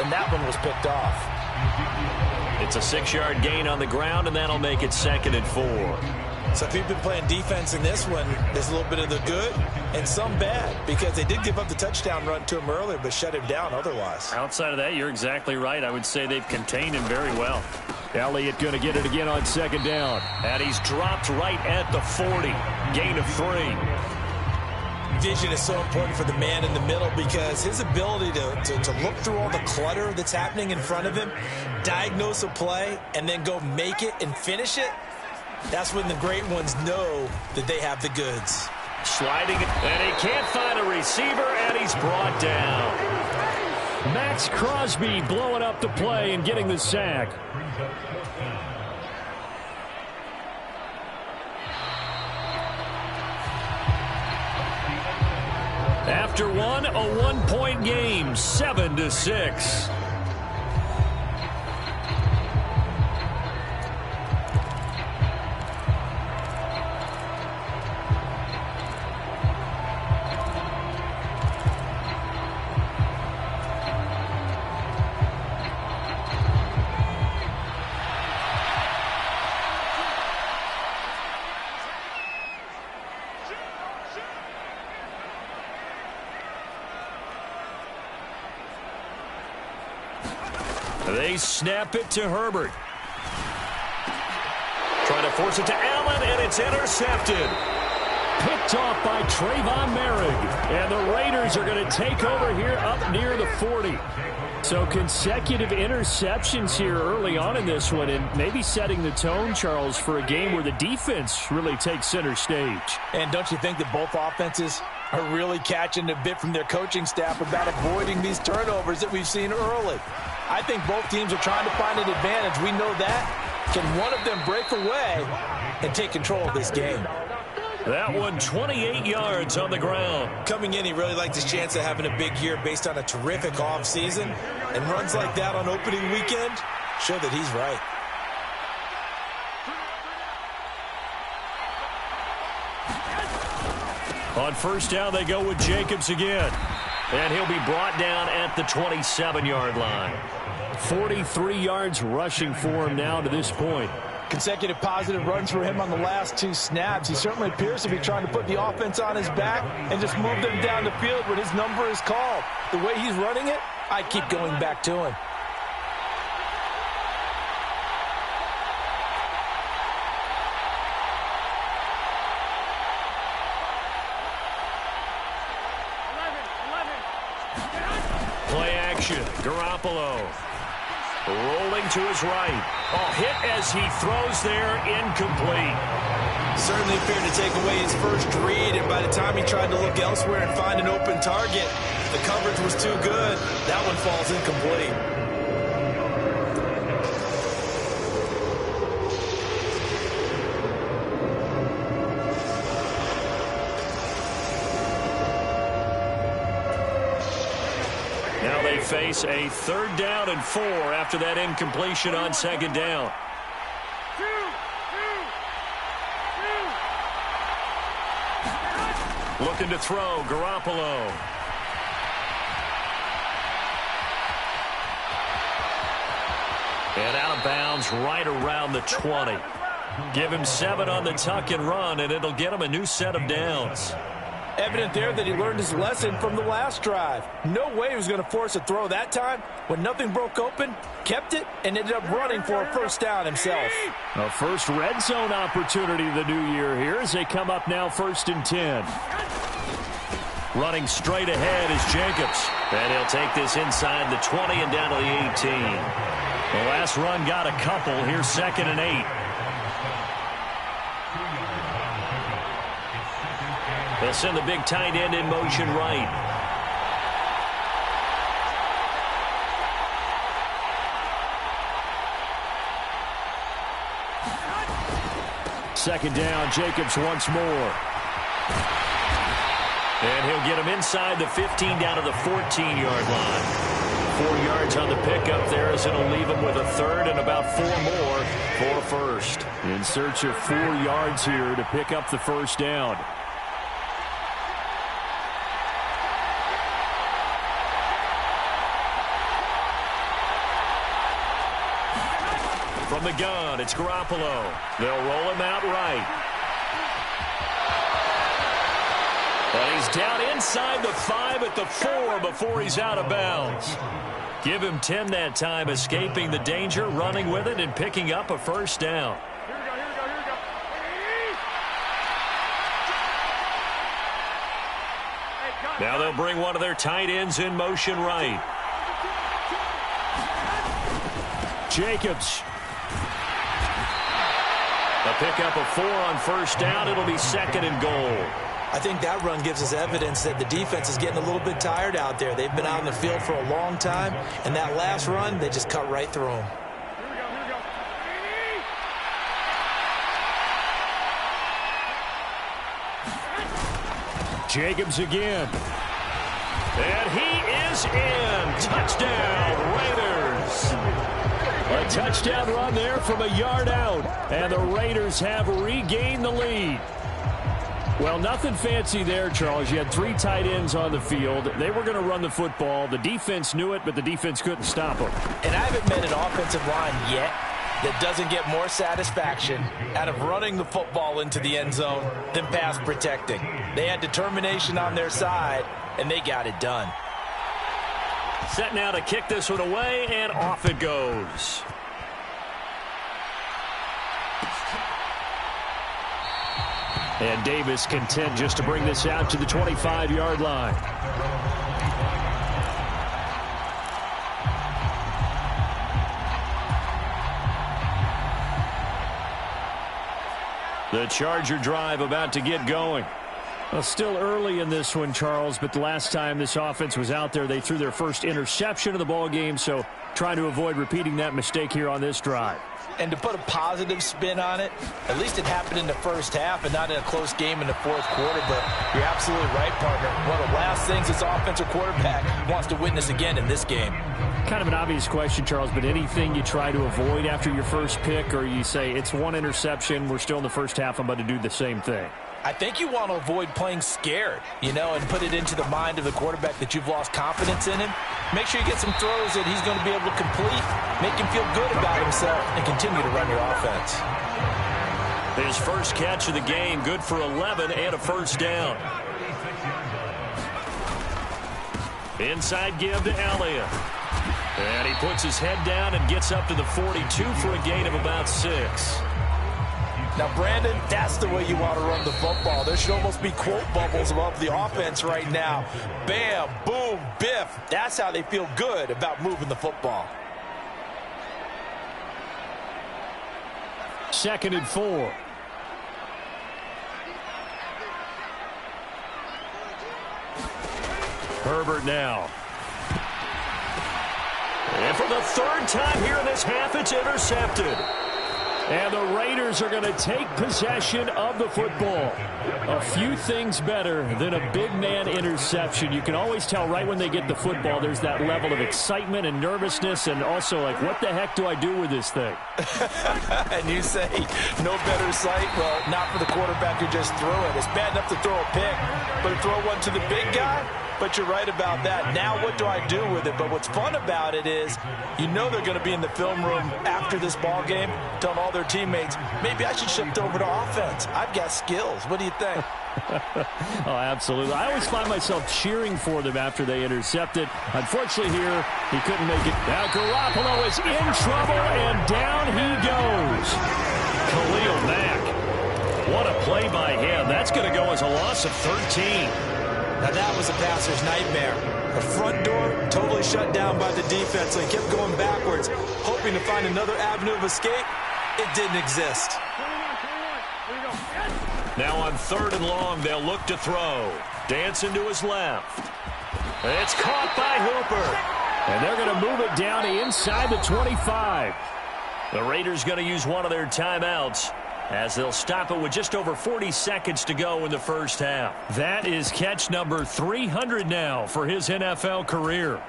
and that one was picked off. It's a 6-yard gain on the ground, and that'll make it 2nd and 4. So if you've been playing defense in this one, there's a little bit of the good and some bad, because they did give up the touchdown run to him earlier, but shut him down otherwise. Outside of that, you're exactly right. I would say they've contained him very well. Elliott going to get it again on 2nd down. And he's dropped right at the 40. Gain of 3. Vision is so important for the man in the middle, because his ability to look through all the clutter that's happening in front of him, diagnose a play, and then go make it and finish it, that's when the great ones know that they have the goods. Sliding, and he can't find a receiver, and he's brought down. Max Crosby blowing up the play and getting the sack. After one, a 1-point game, 7-6. They snap it to Herbert. Trying to force it to Allen, and it's intercepted. Picked off by Trayvon Merrick. And the Raiders are going to take over here up near the 40. So consecutive interceptions here early on in this one, and maybe setting the tone, Charles, for a game where the defense really takes center stage. And don't you think that both offenses are really catching a bit from their coaching staff about avoiding these turnovers that we've seen early? I think both teams are trying to find an advantage. We know that. Can one of them break away and take control of this game? That one 28 yards on the ground. Coming in, he really liked his chance of having a big year based on a terrific offseason. And runs like that on opening weekend show that he's right. On 1st down, they go with Jacobs again. And he'll be brought down at the 27-yard line. 43 yards rushing for him now to this point. Consecutive positive runs for him on the last 2 snaps. He certainly appears to be trying to put the offense on his back and just move them down the field when his number is called. The way he's running it, I keep going back to him. Play action. Garoppolo rolling to his right. Oh, hit as he throws there, incomplete. Certainly appeared to take away his first read, and by the time he tried to look elsewhere and find an open target, the coverage was too good. That one falls incomplete. Now they face a 3rd down and 4 after that incompletion on 2nd down. Looking to throw, Garoppolo. And out of bounds right around the 20. Give him 7 on the tuck and run, and it'll get him a new set of downs. Evident there that he learned his lesson from the last drive. No way he was going to force a throw that time. When nothing broke open, kept it, and ended up running for a 1st down himself. A first red zone opportunity the new year here as they come up now 1st and 10. Running straight ahead is Jacobs. And he'll take this inside the 20 and down to the 18. The last run got a couple. Here's 2nd and 8. They'll send the big tight end in motion right. Second down, Jacobs once more. And he'll get him inside the 15 down to the 14-yard line. 4 yards on the pickup there as it'll leave him with a 3rd and about 4 more for a 1st. In search of 4 yards here to pick up the 1st down. From the gun, it's Garoppolo. They'll roll him out right. But he's down inside the 5 at the 4 before he's out of bounds. Give him 10 that time, escaping the danger, running with it, and picking up a first down. Now they'll bring one of their tight ends in motion right. Jacobs. A pickup of 4 on first down. It'll be 2nd and goal. I think that run gives us evidence that the defense is getting a little bit tired out there. They've been out in the field for a long time, and that last run, they just cut right through them. Jacobs again. And he is in. Touchdown, Raiders. A touchdown run there from a yard out. And the Raiders have regained the lead. Well, nothing fancy there, Charles. You had 3 tight ends on the field. They were going to run the football. The defense knew it, but the defense couldn't stop them. And I haven't met an offensive line yet that doesn't get more satisfaction out of running the football into the end zone than pass protecting. They had determination on their side, and they got it done. Set now to kick this one away, and off it goes. And Davis content just to bring this out to the 25-yard line. The Charger drive about to get going. Well, still early in this one, Charles, but the last time this offense was out there, they threw their first interception of the ball game, so trying to avoid repeating that mistake here on this drive. And to put a positive spin on it, at least it happened in the first half and not in a close game in the fourth quarter. But you're absolutely right, partner. One of the last things this offensive quarterback wants to witness again in this game. Kind of an obvious question, Charles, but anything you try to avoid after your first pick, or you say it's 1 interception, we're still in the first half, I'm about to do the same thing? I think you want to avoid playing scared, and put it into the mind of the quarterback that you've lost confidence in him. Make sure you get some throws that he's going to be able to complete, make him feel good about himself, and continue to run your offense. His first catch of the game, good for 11 and a first down. Inside give to Elliott. And he puts his head down and gets up to the 42 for a gain of about 6. Now, Brandon, that's the way you want to run the football. There should almost be quote bubbles above the offense right now. Bam, boom, biff. That's how they feel good about moving the football. 2nd and 4. Herbert now. And for the 3rd time here in this half, it's intercepted. And the Raiders are going to take possession of the football. A few things better than a big man interception. You can always tell right when they get the football, there's that level of excitement and nervousness, and also like, what the heck do I do with this thing? And you say, no better sight? Well, not for the quarterback who just threw it. It's bad enough to throw a pick, but to throw one to the big guy? But you're right about that. Now what do I do with it? But what's fun about it is they're going to be in the film room after this ball game telling all their teammates, maybe I should shift over to offense. I've got skills. What do you think? Oh, absolutely. I always find myself cheering for them after they intercept it. Unfortunately here, he couldn't make it. Now Garoppolo is in trouble, and down he goes. Khalil Mack. What a play by him. That's going to go as a loss of 13. Now that was a passer's nightmare. The front door totally shut down by the defense. They kept going backwards, hoping to find another avenue of escape. It didn't exist. Now on 3rd and long, they'll look to throw. Dancing to his left. It's caught by Hooper. And they're going to move it down inside the 25. The Raiders going to use one of their timeouts, as they'll stop it with just over 40 seconds to go in the first half. That is catch number 300 now for his NFL career.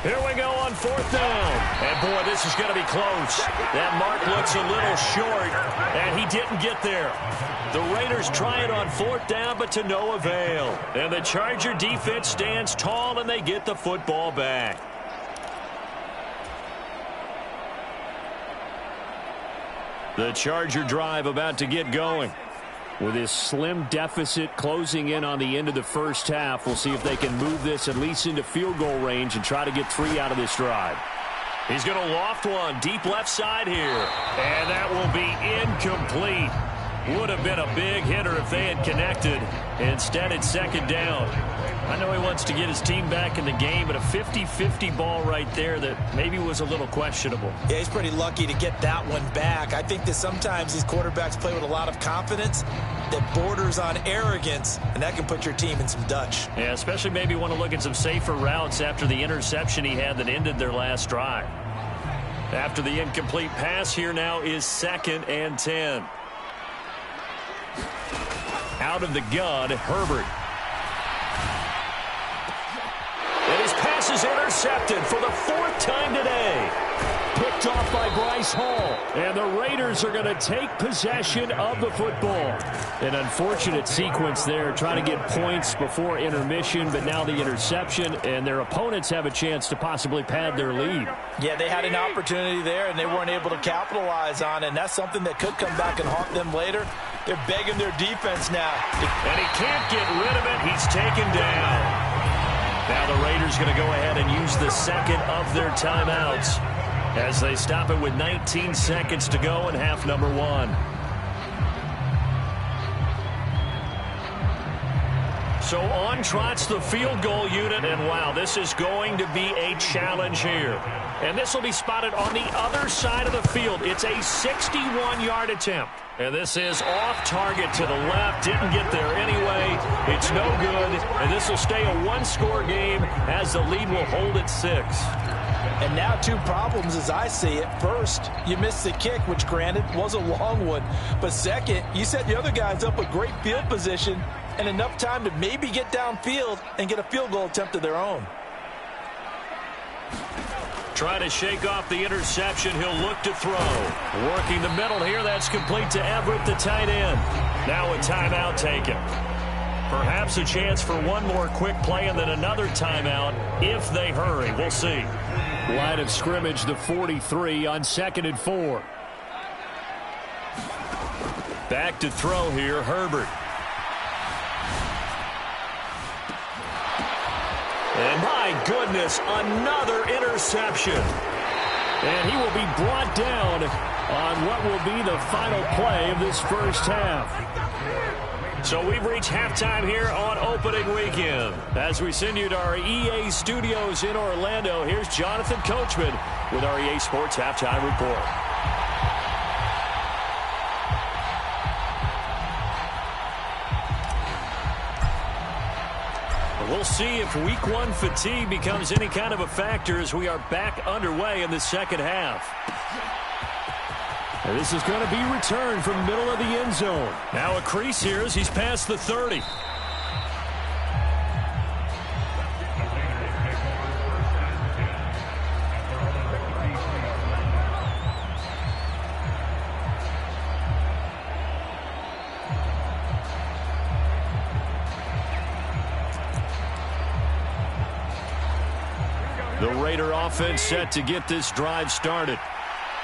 Here we go on 4th down. And, boy, this is going to be close. That mark looks a little short, and he didn't get there. The Raiders try it on 4th down, but to no avail. And the Charger defense stands tall, and they get the football back. The Charger drive about to get going. With this slim deficit closing in on the end of the first half, we'll see if they can move this at least into field goal range and try to get 3 out of this drive. He's going to loft one deep left side here. And that will be incomplete. Would have been a big hitter if they had connected. Instead, it's 2nd down. I know he wants to get his team back in the game, but a 50-50 ball right there that maybe was a little questionable. Yeah, he's pretty lucky to get that one back. I think that sometimes these quarterbacks play with a lot of confidence that borders on arrogance, and that can put your team in some Dutch. Yeah, especially maybe want to look at some safer routes after the interception he had that ended their last drive. After the incomplete pass, here now is 2nd and 10. Out of the gun, Herbert. And his pass is intercepted for the 4th time today. Picked off by Bryce Hall. And the Raiders are going to take possession of the football. An unfortunate sequence there, trying to get points before intermission, but now the interception, and their opponents have a chance to possibly pad their lead. Yeah, they had an opportunity there, and they weren't able to capitalize on it, and that's something that could come back and haunt them later. They're begging their defense now. And he can't get rid of it. He's taken down. Now the Raiders going to go ahead and use the 2nd of their timeouts as they stop it with 19 seconds to go in half number 1. So on trots the field goal unit, and wow, this is going to be a challenge here. And this will be spotted on the other side of the field. It's a 61-yard attempt. And this is off target to the left. Didn't get there anyway. It's no good. And this will stay a 1-score game as the lead will hold at 6. And now 2 problems as I see it. First, you missed the kick, which granted was a long one. But second, you set the other guys up with great field position and enough time to maybe get downfield and get a field goal attempt of their own. Trying to shake off the interception. He'll look to throw. Working the middle here. That's complete to Everett, the tight end. Now a timeout taken. Perhaps a chance for one more quick play and then another timeout if they hurry. We'll see. Line of scrimmage, the 43 on 2nd and 4. Back to throw here, Herbert. And my goodness, another interception. And he will be brought down on what will be the final play of this first half. So we've reached halftime here on opening weekend. As we send you to our EA studios in Orlando, here's Jonathan Coachman with our EA Sports Halftime Report. We'll see if week 1 fatigue becomes any kind of a factor as we are back underway in the second half. And this is going to be returned from middle of the end zone. Now a crease here as he's past the 30. The Raider offense set to get this drive started.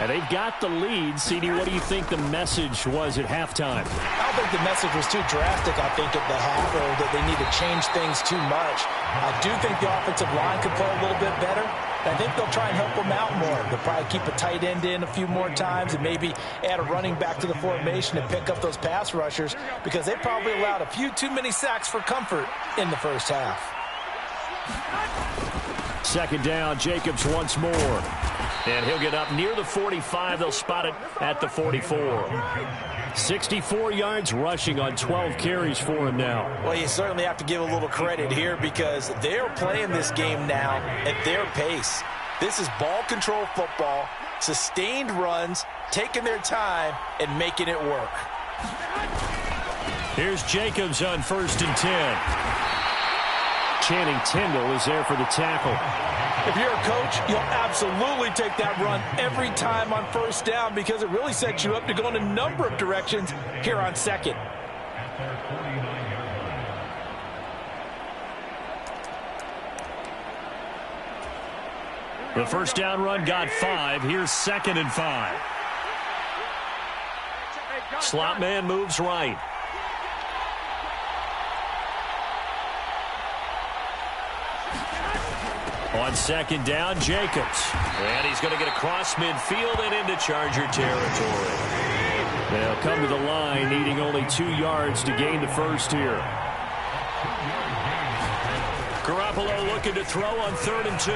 And they've got the lead. CD, what do you think the message was at halftime? I don't think the message was too drastic, I think, at the half, or that they need to change things too much. I do think the offensive line could play a little bit better. I think they'll try and help them out more. They'll probably keep a tight end in a few more times and maybe add a running back to the formation and pick up those pass rushers because they probably allowed a few too many sacks for comfort in the first half. 2nd down, Jacobs once more. And he'll get up near the 45. They'll spot it at the 44. 64 yards rushing on 12 carries for him now. Well, you certainly have to give a little credit here because they're playing this game now at their pace. This is ball control football, sustained runs, taking their time, and making it work. Here's Jacobs on 1st and 10. Channing Tindall is there for the tackle. If you're a coach, you'll absolutely take that run every time on first down because it really sets you up to go in a number of directions here on second. The first down run got 5. Here's 2nd and 5. Slot man moves right. On 2nd down, Jacobs. And he's going to get across midfield and into Charger territory. They'll come to the line, needing only 2 yards to gain the first here. Garoppolo looking to throw on 3rd and 2.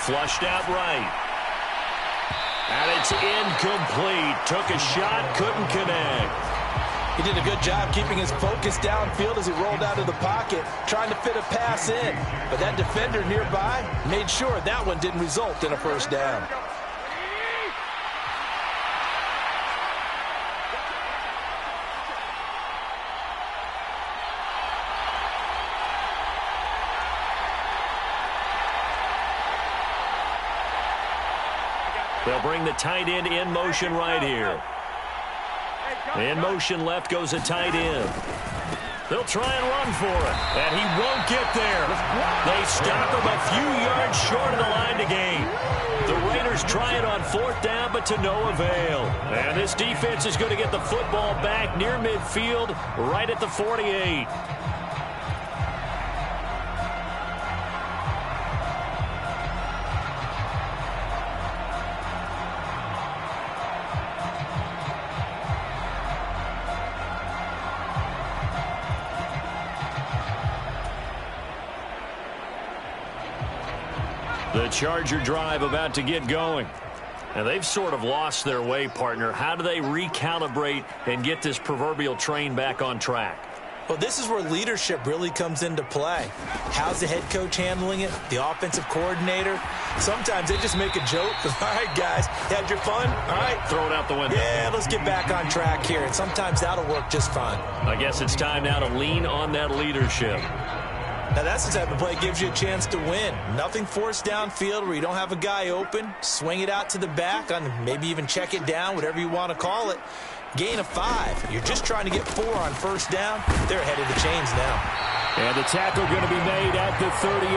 Flushed out right. And it's incomplete. Took a shot, couldn't connect. He did a good job keeping his focus downfield as he rolled out of the pocket, trying to fit a pass in. But that defender nearby made sure that one didn't result in a first down. They'll bring the tight end in motion right here. In motion left goes a tight end. They'll try and run for it, and he won't get there. They stop him a few yards short of the line to gain. The Raiders try it on 4th down, but to no avail. And this defense is going to get the football back near midfield, right at the 48. The Charger drive about to get going. And they've sort of lost their way, partner. How do they recalibrate and get this proverbial train back on track? Well, this is where leadership really comes into play. How's the head coach handling it? The offensive coordinator? Sometimes they just make a joke. All right, guys, you had your fun? All right. Throw it out the window. Yeah, let's get back on track here. And sometimes that'll work just fine. I guess it's time now to lean on that leadership. Now, that's the type of play that gives you a chance to win. Nothing forced downfield where you don't have a guy open. Swing it out to the back, on maybe even check it down, whatever you want to call it. Gain of 5. You're just trying to get 4 on first down. They're ahead of the chains now. And the tackle going to be made at the 38.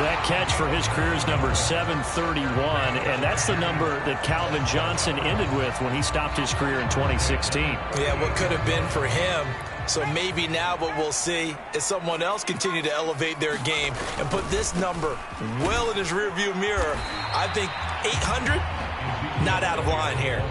That catch for his career is number 731, and that's the number that Calvin Johnson ended with when he stopped his career in 2016. Yeah, what could have been for him. So maybe now what we'll see is someone else continue to elevate their game and put this number well in his rearview mirror. I think 800, not out of line here.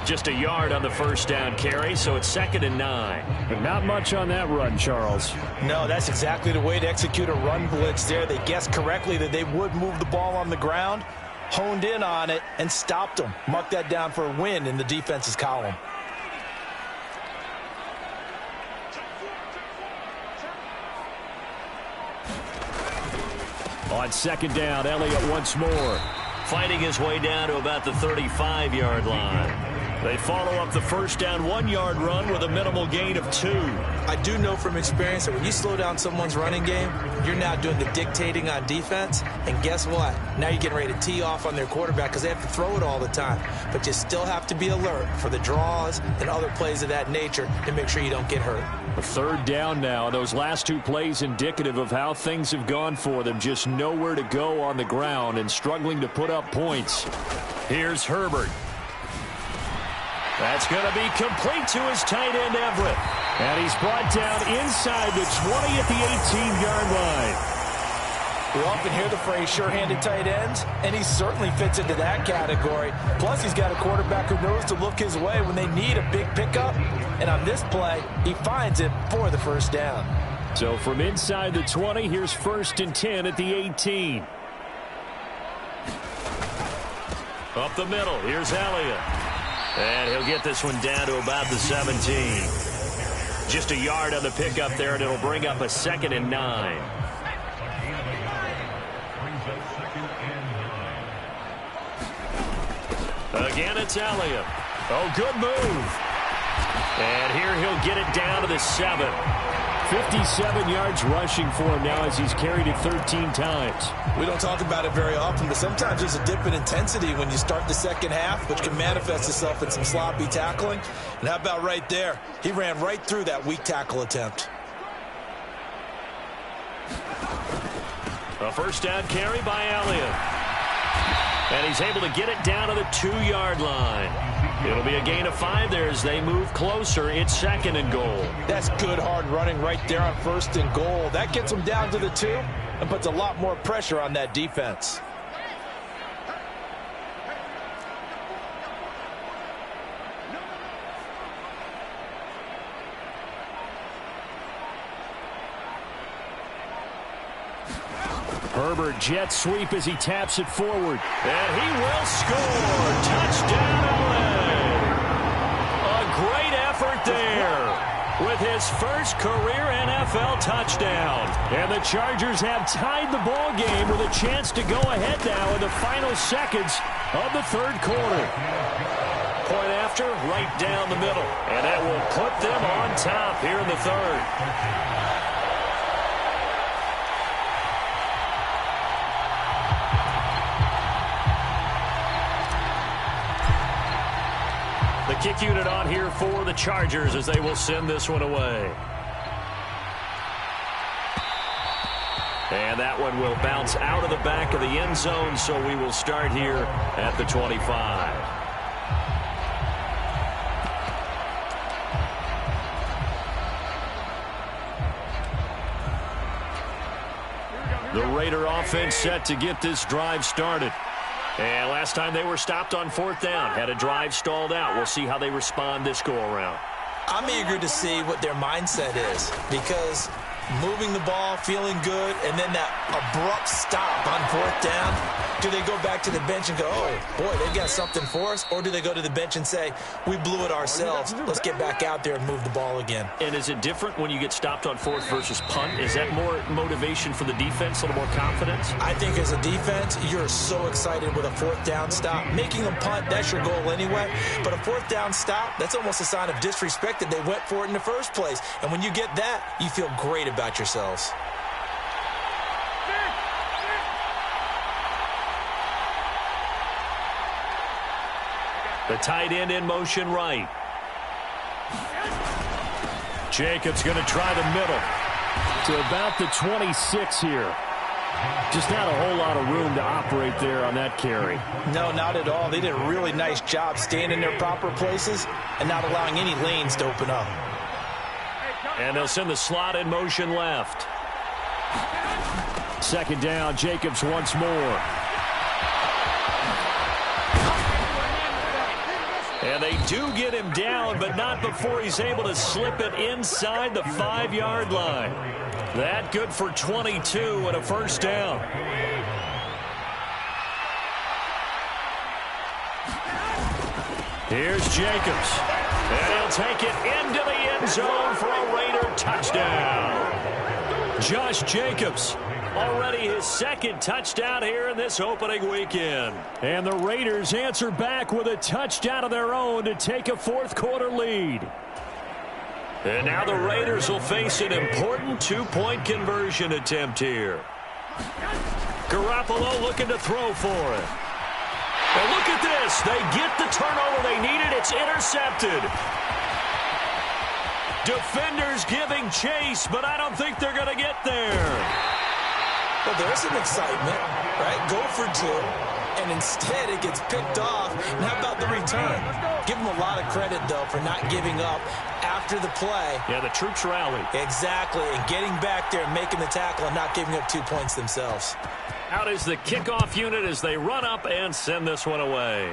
Just a yard on the first down carry, so it's 2nd and 9. But not much on that run, Charles. No, that's exactly the way to execute a run blitz there. They guessed correctly that they would move the ball on the ground, honed in on it, and stopped them. Mark that down for a win in the defense's column. On 2nd down, Elliott once more, fighting his way down to about the 35-yard line. They follow up the first down 1-yard run with a minimal gain of 2. I do know from experience that when you slow down someone's running game, you're now doing the dictating on defense. And guess what? Now you're getting ready to tee off on their quarterback because they have to throw it all the time. But you still have to be alert for the draws and other plays of that nature to make sure you don't get hurt. A 3rd down now. Those last 2 plays indicative of how things have gone for them. Just nowhere to go on the ground and struggling to put up points. Here's Herbert. That's going to be complete to his tight end, Everett. And he's brought down inside the 20 at the 18-yard line. We often hear the phrase sure-handed tight ends, and he certainly fits into that category. Plus, he's got a quarterback who knows to look his way when they need a big pickup. And on this play, he finds it for the first down. So from inside the 20, here's 1st and 10 at the 18. Up the middle, here's Elliott. And he'll get this one down to about the 17. Just a yard on the pickup there, and it'll bring up a 2nd and 9. Again, it's Elliott. Oh, good move. And here he'll get it down to the 7. 57 yards rushing for him now as he's carried it 13 times. We don't talk about it very often, but sometimes there's a dip in intensity when you start the second half, which can manifest itself in some sloppy tackling. And how about right there? He ran right through that weak tackle attempt. A first down carry by Elliott. And he's able to get it down to the 2-yard line. It'll be a gain of 5 there as they move closer. It's 2nd and goal. That's good hard running right there on 1st and goal. That gets them down to the 2 and puts a lot more pressure on that defense. Herbert jet sweep as he taps it forward. And he will score. Touchdown, LA. A great effort there with his first career NFL touchdown. And the Chargers have tied the ball game with a chance to go ahead now in the final seconds of the 3rd quarter. Point after, right down the middle. And that will put them on top here in the 3rd. The kick unit on here for the Chargers as they will send this one away. And that one will bounce out of the back of the end zone, so we will start here at the 25. The Raider offense set to get this drive started. And last time they were stopped on 4th down, had a drive stalled out. We'll see how they respond this go-around. I'm eager to see what their mindset is because moving the ball, feeling good, and then that abrupt stop on 4th down, do they go back to the bench and go, oh, boy, they've got something for us? Or do they go to the bench and say, we blew it ourselves. Let's get back out there and move the ball again. And is it different when you get stopped on 4th versus punt? Is that more motivation for the defense, a little more confidence? I think as a defense, you're so excited with a 4th down stop. Making them punt, that's your goal anyway. But a 4th down stop, that's almost a sign of disrespect that they went for it in the first place. And when you get that, you feel great about yourselves. The tight end in motion right. Jacobs going to try the middle to about the 26 here. Just not a whole lot of room to operate there on that carry. No, not at all. They did a really nice job staying in their proper places and not allowing any lanes to open up. And they'll send the slot in motion left. 2nd down, Jacobs once more. And they do get him down, but not before he's able to slip it inside the 5-yard line. That good for 22 and a first down. Here's Jacobs. And he'll take it into the end zone for a Raider touchdown. Josh Jacobs, already his 2nd touchdown here in this opening weekend. And the Raiders answer back with a touchdown of their own to take a 4th quarter lead. And now the Raiders will face an important 2-point conversion attempt here. Garoppolo looking to throw for it. And look at this. They get the turnover they needed. It's intercepted. Defenders giving chase, but I don't think they're going to get there. Well, there's some excitement, right? Go for 2, and instead it gets picked off. And how about the return? Give them a lot of credit, though, for not giving up after the play. Yeah, the troops rallied. Exactly, and getting back there and making the tackle and not giving up 2 points themselves. Out is the kickoff unit as they run up and send this one away.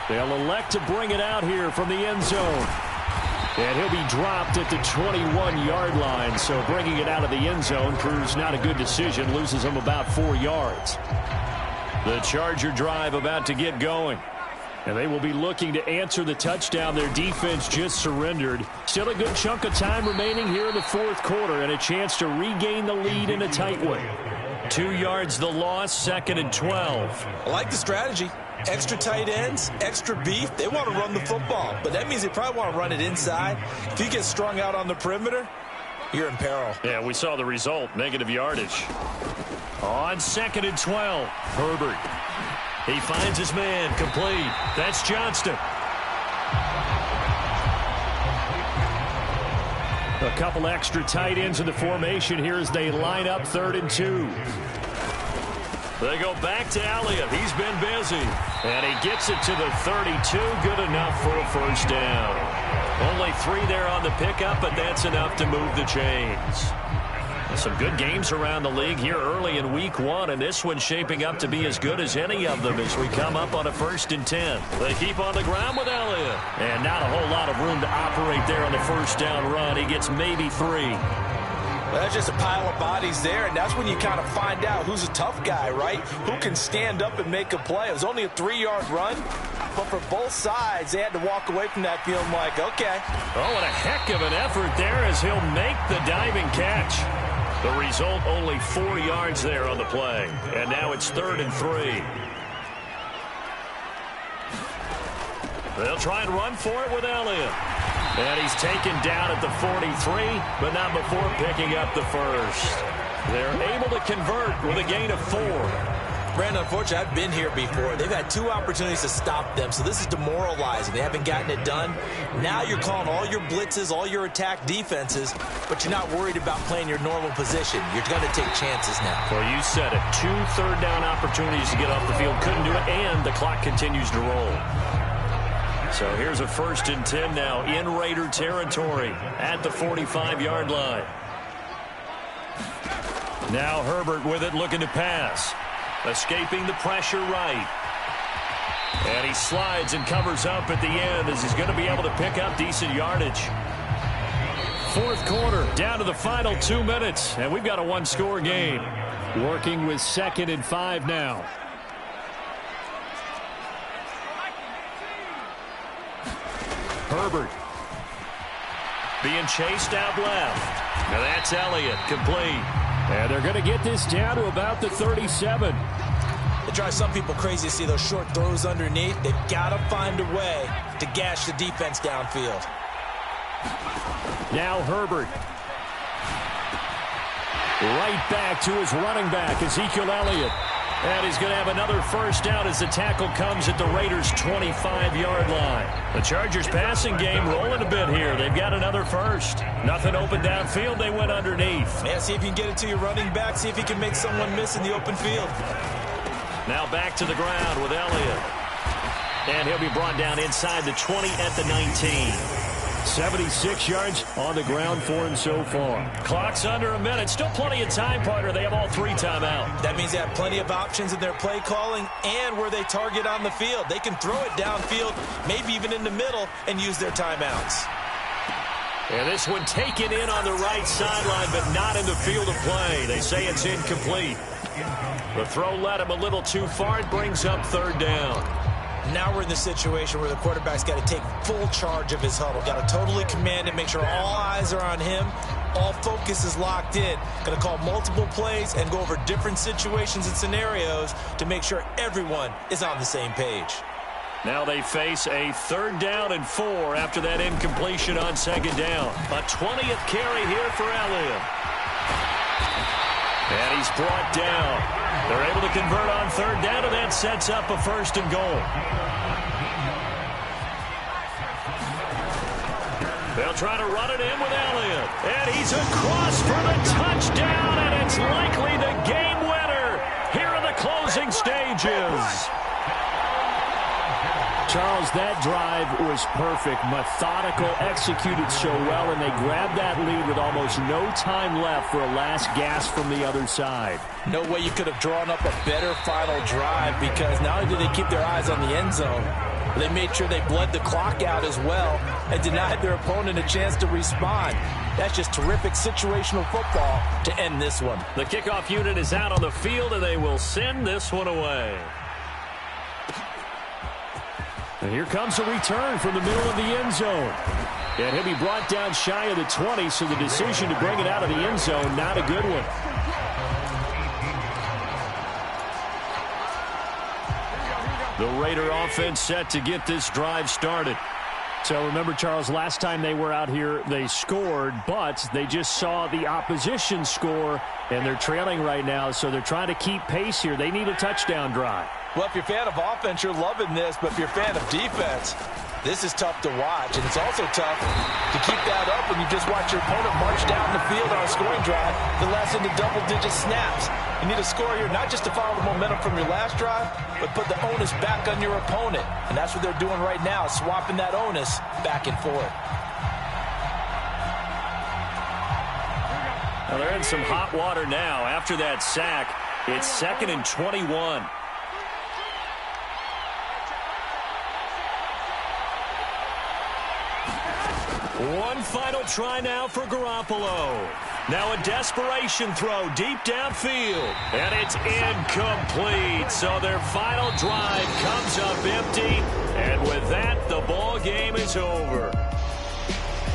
They'll elect to bring it out here from the end zone. And he'll be dropped at the 21-yard line, so bringing it out of the end zone proves not a good decision, loses him about 4 yards. The Charger drive about to get going. And they will be looking to answer the touchdown their defense just surrendered. Still a good chunk of time remaining here in the 4th quarter and a chance to regain the lead in a tight one. 2 yards the loss, 2nd and 12. I like the strategy. extra tight ends, extra beef. They want to run the football, but that means they probably want to run it inside. If you get strung out on the perimeter, you're in peril. Yeah, we saw the result, negative yardage. On 2nd and 12, Herbert. He finds his man, complete. That's Johnston. A couple extra tight ends in the formation here as they line up 3rd and 2. They go back to Elliott. He's been busy. And he gets it to the 32. Good enough for a first down. Only 3 there on the pickup, but that's enough to move the chains. Some good games around the league here early in week 1, and this one's shaping up to be as good as any of them as we come up on a 1st and 10. They keep on the ground with Elliott. And not a whole lot of room to operate there on the first down run. He gets maybe 3. Well, that's just a pile of bodies there, and that's when you kind of find out who's a tough guy, right? Who can stand up and make a play. It was only a 3-yard run, but for both sides, they had to walk away from that feeling like, okay. Oh, what a heck of an effort there as he'll make the diving catch. The result, only 4 yards there on the play. And now it's 3rd and 3. They'll try and run for it with Elliott. And he's taken down at the 43, but not before picking up the first. They're able to convert with a gain of 4. Brandon, unfortunately, I've been here before. They've had 2 opportunities to stop them, so this is demoralizing. They haven't gotten it done. Now you're calling all your blitzes, all your attack defenses, but you're not worried about playing your normal position. You're going to take chances now. Well, you said it. 2 third-down opportunities to get off the field. Couldn't do it, and the clock continues to roll. So here's a 1st and 10 now in Raider territory at the 45-yard line. Now Herbert with it, looking to pass. Escaping the pressure right. And he slides and covers up at the end as he's going to be able to pick up decent yardage. 4th quarter, down to the final 2 minutes, and we've got a 1-score game. Working with 2nd and 5 now. Herbert being chased out left. Now that's Elliott, complete. And they're going to get this down to about the 37. It drives some people crazy to see those short throws underneath. They've got to find a way to gash the defense downfield. Now Herbert. Right back to his running back, Ezekiel Elliott. And he's going to have another first down as the tackle comes at the Raiders' 25-yard line. The Chargers' passing game rolling a bit here. They've got another first. Nothing open downfield. They went underneath. Yeah, see if you can get it to your running back. See if you can make someone miss in the open field. Now back to the ground with Elliott. And he'll be brought down inside the 20 at the 19. 76 yards on the ground for him so far. Clock's under a minute. Still plenty of time, partner. They have all 3 timeout. That means they have plenty of options in their play calling and where they target on the field. They can throw it downfield, maybe even in the middle, and use their timeouts. And this one taken in on the right sideline, but not in the field of play. They say it's incomplete. The throw led him a little too far. It brings up 3rd down. Now we're in the situation where the quarterback's got to take full charge of his huddle. Got to totally command it, make sure all eyes are on him. All focus is locked in. Going to call multiple plays and go over different situations and scenarios to make sure everyone is on the same page. Now they face a 3rd down and 4 after that incompletion on 2nd down. A 20th carry here for Elliott. And he's brought down. They're able to convert on 3rd down, and that sets up a 1st and goal. They'll try to run it in with Elliott. And he's across for the touchdown, and it's likely the game winner here in the closing stages. Charles, that drive was perfect, methodical, executed so well, and they grabbed that lead with almost no time left for a last gasp from the other side. No way you could have drawn up a better final drive, because not only did they keep their eyes on the end zone, they made sure they bled the clock out as well and denied their opponent a chance to respond. That's just terrific situational football to end this one. The kickoff unit is out on the field, and they will send this one away. And here comes a return from the middle of the end zone. And he'll be brought down shy of the 20, so the decision to bring it out of the end zone, not a good one. The Raider offense set to get this drive started. So remember, Charles, last time they were out here, they scored, but they just saw the opposition score, and they're trailing right now, so they're trying to keep pace here. They need a touchdown drive. Well, if you're a fan of offense, you're loving this, but if you're a fan of defense, this is tough to watch, and it's also tough to keep that up when you just watch your opponent march down the field on a scoring drive that lasts into double-digit snaps. You need a score here not just to follow the momentum from your last drive, but put the onus back on your opponent. And that's what they're doing right now, swapping that onus back and forth. Well, they're in some hot water now. After that sack, it's 2nd and 21. One final try now for Garoppolo. Now a desperation throw deep downfield. And it's incomplete. So their final drive comes up empty. And with that, the ball game is over.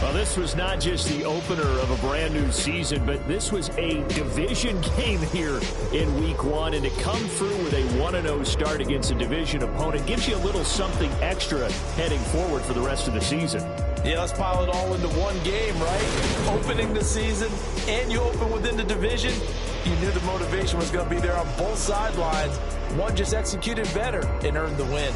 Well, this was not just the opener of a brand new season, but this was a division game here in week 1. And to come through with a 1-0 start against a division opponent gives you a little something extra heading forward for the rest of the season. Yeah, let's pile it all into one game, right? Opening the season, and you open within the division. You knew the motivation was going to be there on both sidelines. One just executed better and earned the win.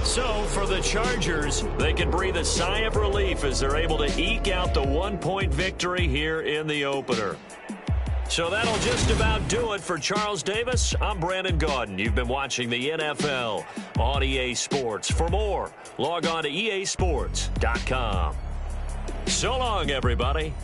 So, for the Chargers, they can breathe a sigh of relief as they're able to eke out the 1-point victory here in the opener. So that'll just about do it for Charles Davis. I'm Brandon Gaudin. You've been watching the NFL on EA Sports. For more, log on to easports.com. So long, everybody.